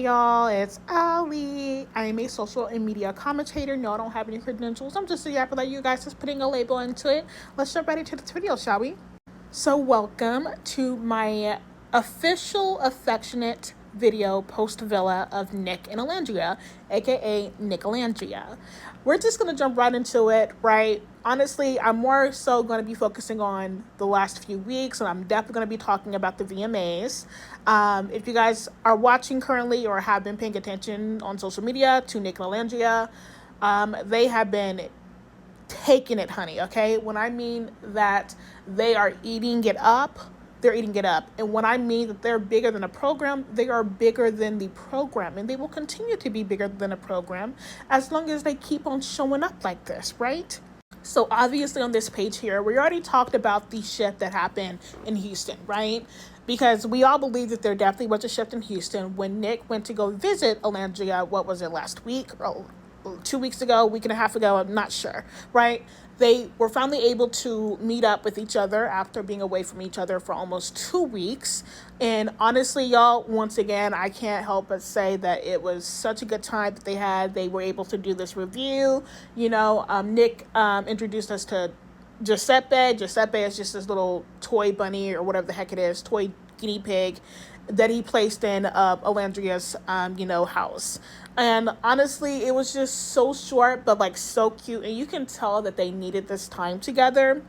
Hey y'all, it's Ali. I am a social and media commentator. No, I don't have any credentials. I'm just a yapper like you guys, just putting a label into it. Let's jump right into this video, shall we? So welcome to my official affectionate video post villa of Nick and Alandria, aka Nicolangia. We're just gonna jump right into it, right? Honestly, I'm more so going to be focusing on the last few weeks, and I'm definitely going to be talking about the VMAs. If you guys are watching currently or have been paying attention on social media to Nick and Alandria, they have been taking it, honey, okay? When I mean that they are eating it up, they're eating it up. And when I mean that they're bigger than a program, they are bigger than the program. And they will continue to be bigger than a program as long as they keep on showing up like this, right? So obviously on this page here, we already talked about the shift that happened in Houston, right? Because we all believe that there definitely was a shift in Houston when Nick went to go visit Alandria, what was it, last week? Or 2 weeks ago, week and a half ago, I'm not sure, right? They were finally able to meet up with each other after being away from each other for almost 2 weeks. And honestly, y'all, once again, I can't help but say that it was such a good time that they had. They were able to do this review. Nick introduced us to Giuseppe. Giuseppe is just this little toy bunny or whatever the heck it is, toy guinea pig that he placed in Alandria's, house. And honestly, it was just so short, but like so cute. And you can tell that they needed this time together.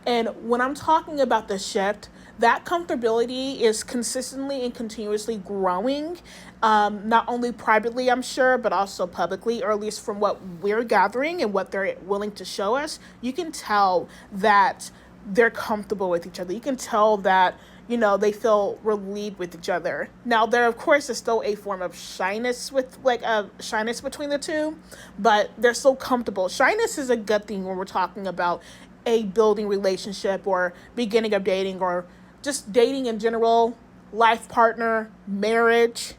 And when I'm talking about the shift, that comfortability is consistently and continuously growing, not only privately, I'm sure, but also publicly, or at least from what we're gathering and what they're willing to show us. You can tell that they're comfortable with each other. You can tell that, they feel relieved with each other. Now, there, of course, is still a form of shyness shyness between the two, but they're so comfortable. Shyness is a good thing when we're talking about a building relationship or beginning of dating or just dating in general, life partner, marriage.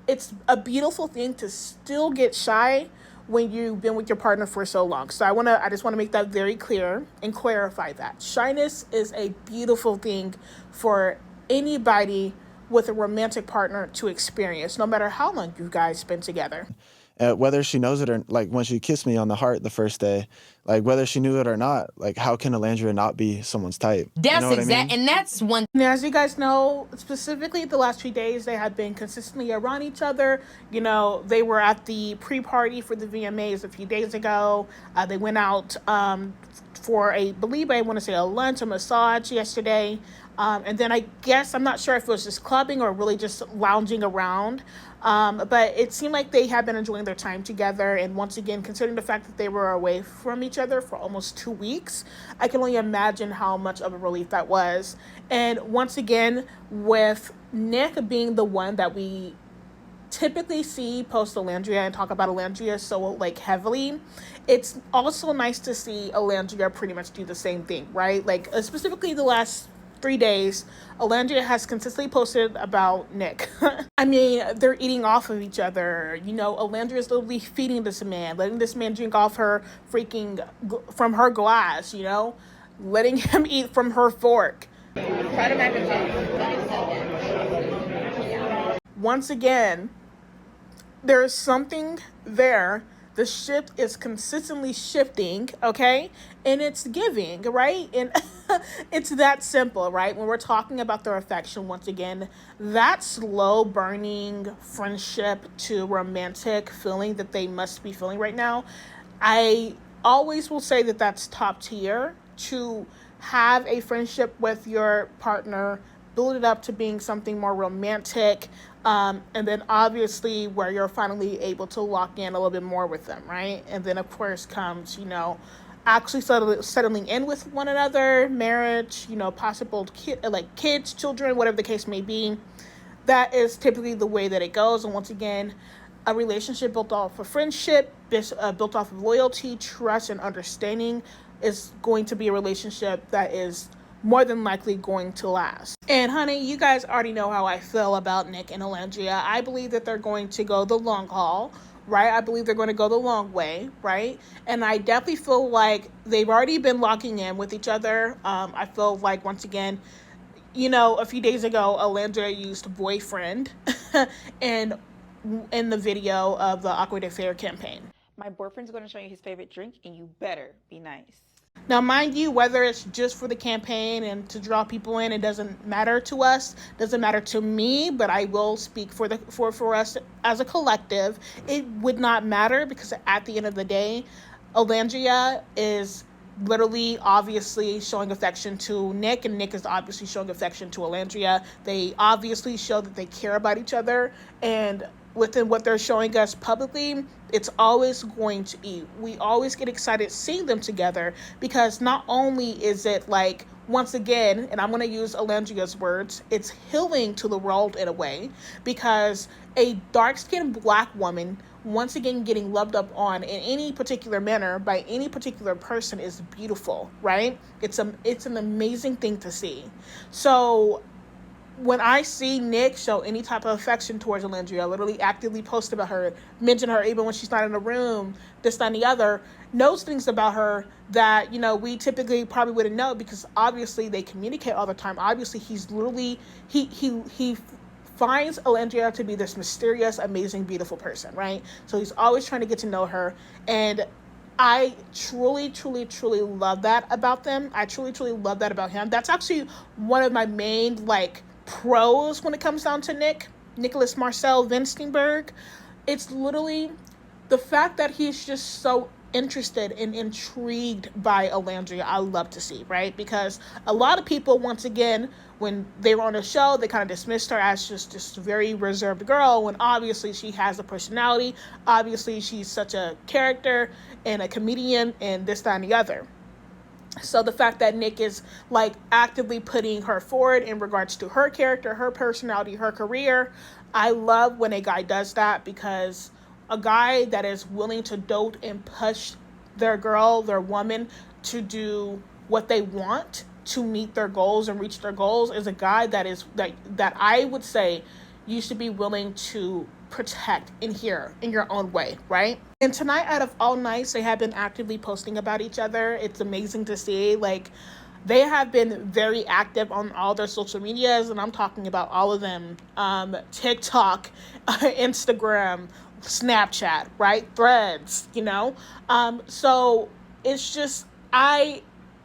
It's a beautiful thing to still get shy when you've been with your partner for so long. So I just want to make that very clear and clarify that. Shyness is a beautiful thing for anybody with a romantic partner to experience, no matter how long you guys spend together. Whether she knows it or like when she kissed me on the heart the first day, like whether she knew it or not, like how can Alandria not be someone's type? That's I mean? And that's one. Now, as you guys know, specifically the last few days, they have been consistently around each other. They were at the pre-party for the VMAs a few days ago. They went out for I want to say a lunch, a massage yesterday. And then I guess, I'm not sure if it was just clubbing or really just lounging around. But it seemed like they had been enjoying their time together. And once again, considering the fact that they were away from each other for almost 2 weeks, I can only imagine how much of a relief that was. And once again, with Nick being the one that we typically see post Alandria and talk about Alandria so heavily, it's also nice to see Alandria pretty much do the same thing, right? Specifically the last 3 days, Alandria has consistently posted about Nick. I mean, they're eating off of each other. Alandria is literally feeding this man, letting this man drink off her from her glass, letting him eat from her fork. Once again, there is something there. The shift is consistently shifting, okay? And it's giving, right? And it's that simple, right? When we're talking about their affection, once again, that slow burning friendship to romantic feeling that they must be feeling right now, I always will say that that's top tier. To have a friendship with your partner, build it up to being something more romantic, and then obviously where you're finally able to lock in a little bit more with them, right? And then of course comes, actually settling in with one another, marriage, possible kids, children, whatever the case may be. That is typically the way that it goes. And once again, a relationship built off of friendship, built off of loyalty, trust, and understanding is going to be a relationship that is more than likely going to last. And honey, you guys already know how I feel about Nick and Alandria. I believe that they're going to go the long haul, right? I believe they're going to go the long way, right? And I definitely feel like they've already been locking in with each other. I feel like, once again, a few days ago, Alandria used boyfriend and in the video of the Awkward Affair campaign. My boyfriend's going to show you his favorite drink, and you better be nice. Now, mind you, whether it's just for the campaign and to draw people in, it doesn't matter to us, doesn't matter to me, but I will speak for us as a collective. It would not matter because at the end of the day, Alandria is literally obviously showing affection to Nick, and Nick is obviously showing affection to Alandria. They obviously show that they care about each other, and within what they're showing us publicly, it's always going to be, we always get excited seeing them together, because not only is it like, once again, and I'm going to use Alandria's words, it's healing to the world in a way, because a dark-skinned Black woman once again getting loved up on in any particular manner by any particular person is beautiful, right? It's an amazing thing to see. So when I see Nick show any type of affection towards Alandria, literally actively post about her, mention her even when she's not in the room, this, that, and the other, knows things about her that, we typically probably wouldn't know, because obviously they communicate all the time. Obviously he's literally, he finds Alandria to be this mysterious, amazing, beautiful person, right? So he's always trying to get to know her, and I truly, truly, truly love that about them. I truly, truly love that about him. That's actually one of my main, pros when it comes down to Nicholas Marcel Vinstenberg. It's literally the fact that he's just so interested and intrigued by Alandria. I love to see, right? Because a lot of people, once again, when they were on the show, they kind of dismissed her as just this very reserved girl, when obviously she has a personality. Obviously she's such a character and a comedian and this, that, and the other. So the fact that Nick is actively putting her forward in regards to her character, her personality, her career, I love when a guy does that, because a guy that is willing to dote and push their girl, their woman, to do what they want to meet their goals and reach their goals is a guy that I would say you should be willing to protect in your own way, right? And tonight, out of all nights, they have been actively posting about each other. It's amazing to see. They have been very active on all their social medias, and I'm talking about all of them. TikTok, Instagram, Snapchat, right? Threads, So it's just,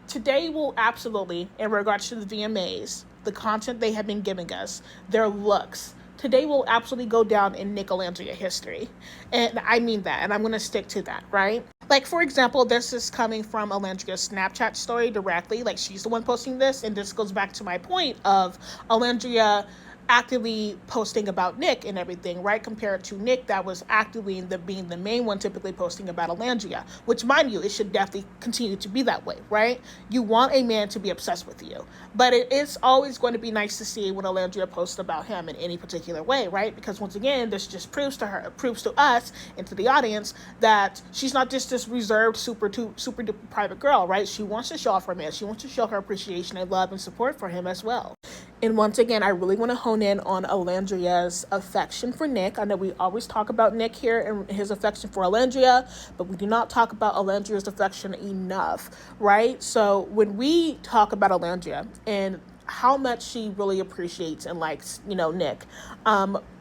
today will absolutely, in regards to the VMAs, the content they have been giving us, their looks, today will absolutely go down in Nicolangia history. And I mean that, and I'm going to stick to that, right? For example, this is coming from Alandria's Snapchat story directly. She's the one posting this, and this goes back to my point of Alandria actively posting about Nick and everything, right? Compared to Nick that was actively being the main one typically posting about Alandria, which, mind you, it should definitely continue to be that way, right? You want a man to be obsessed with you, but it's always going to be nice to see when Alandria posts about him in any particular way, right? Because once again, this just proves to us and to the audience that she's not just this reserved, super duper private girl, right? She wants to show off her man. She wants to show her appreciation and love and support for him as well. And once again, I really want to hone in on Alandria's affection for Nick. I know we always talk about Nick here and his affection for Alandria, but we do not talk about Alandria's affection enough, right? So when we talk about Alandria and how much she really appreciates and likes, Nick,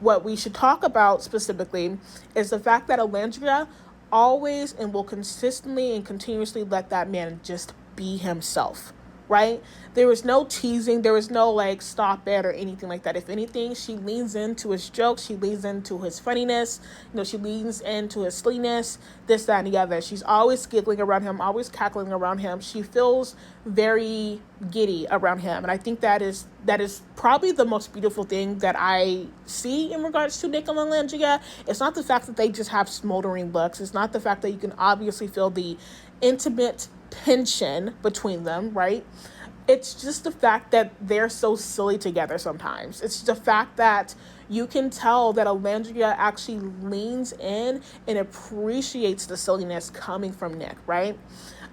what we should talk about specifically is the fact that Alandria always and will consistently and continuously let that man just be himself. Right? There was no teasing. There was no stop it or anything like that. If anything, she leans into his jokes. She leans into his funniness. She leans into his silliness, this, that, and the other. She's always giggling around him, always cackling around him. She feels very giddy around him. And I think that is probably the most beautiful thing that I see in regards to Nick and Nicolangia. It's not the fact that they just have smoldering looks. It's not the fact that you can obviously feel the intimate tension between them, right? It's just the fact that they're so silly together sometimes. It's the fact that you can tell that Alandria actually leans in and appreciates the silliness coming from Nick, right?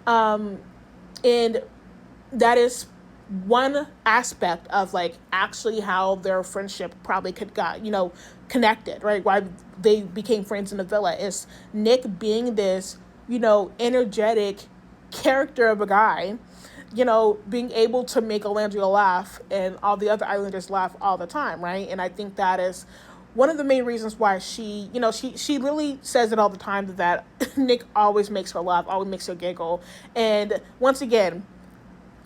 And that is one aspect of actually how their friendship probably connected, right? Why they became friends in the villa is Nick being this, energetic character of a guy, being able to make Alandria laugh and all the other islanders laugh all the time, right? And I think that is one of the main reasons why she, she literally says it all the time that Nick always makes her laugh, always makes her giggle. And once again,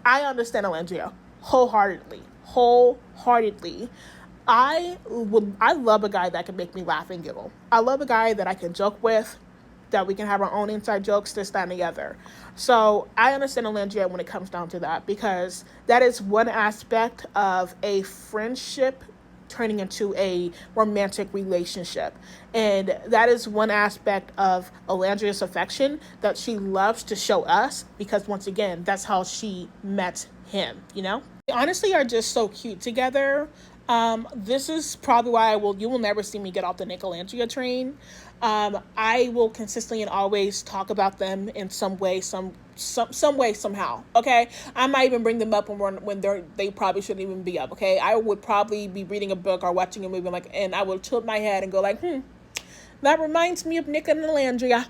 I understand Alandria wholeheartedly. I love a guy that can make me laugh and giggle. I love a guy that I can joke with, that we can have our own inside jokes, this, that, and the other. So I understand Alandria when it comes down to that, because that is one aspect of a friendship turning into a romantic relationship. And that is one aspect of Alandria's affection that she loves to show us, because once again, that's how she met him, They honestly are just so cute together. This is probably why you will never see me get off the Nicolangia train. I will consistently and always talk about them in some way, some way, somehow. Okay, I might even bring them up when they probably shouldn't even be up. Okay, I would probably be reading a book or watching a movie, and I will tilt my head and go like, that reminds me of Nick and Alandria.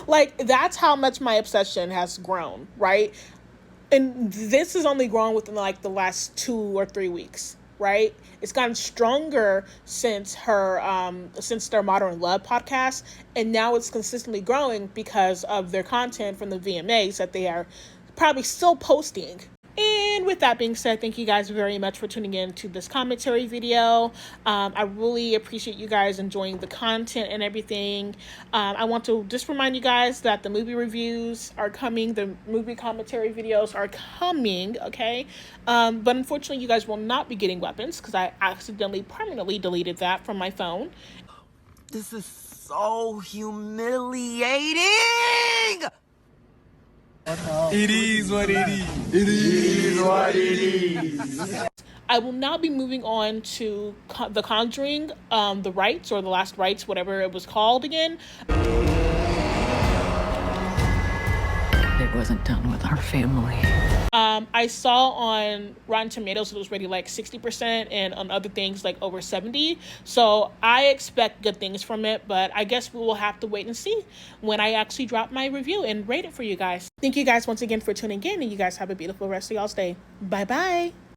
Like, that's how much my obsession has grown, right? And this has only grown within like the last 2 or 3 weeks, right? It's gotten stronger since their Modern Love podcast, and now it's consistently growing because of their content from the VMAs that they are probably still posting. And with that being said, thank you guys very much for tuning in to this commentary video. I really appreciate you guys enjoying the content and everything. I want to just remind you guys that the movie reviews are coming. The movie commentary videos are coming, okay? But unfortunately, you guys will not be getting weapons because I accidentally permanently deleted that from my phone. This is so humiliating! It is what it is. It is what it is. I will now be moving on to The Conjuring, The Rites, or The Last Rites, whatever it was called again. It wasn't done with our family. I saw on Rotten Tomatoes it was rated like 60%, and on other things like over 70%. So I expect good things from it, but I guess we will have to wait and see when I actually drop my review and rate it for you guys. Thank you guys once again for tuning in, and you guys have a beautiful rest of y'all's day. Bye-bye.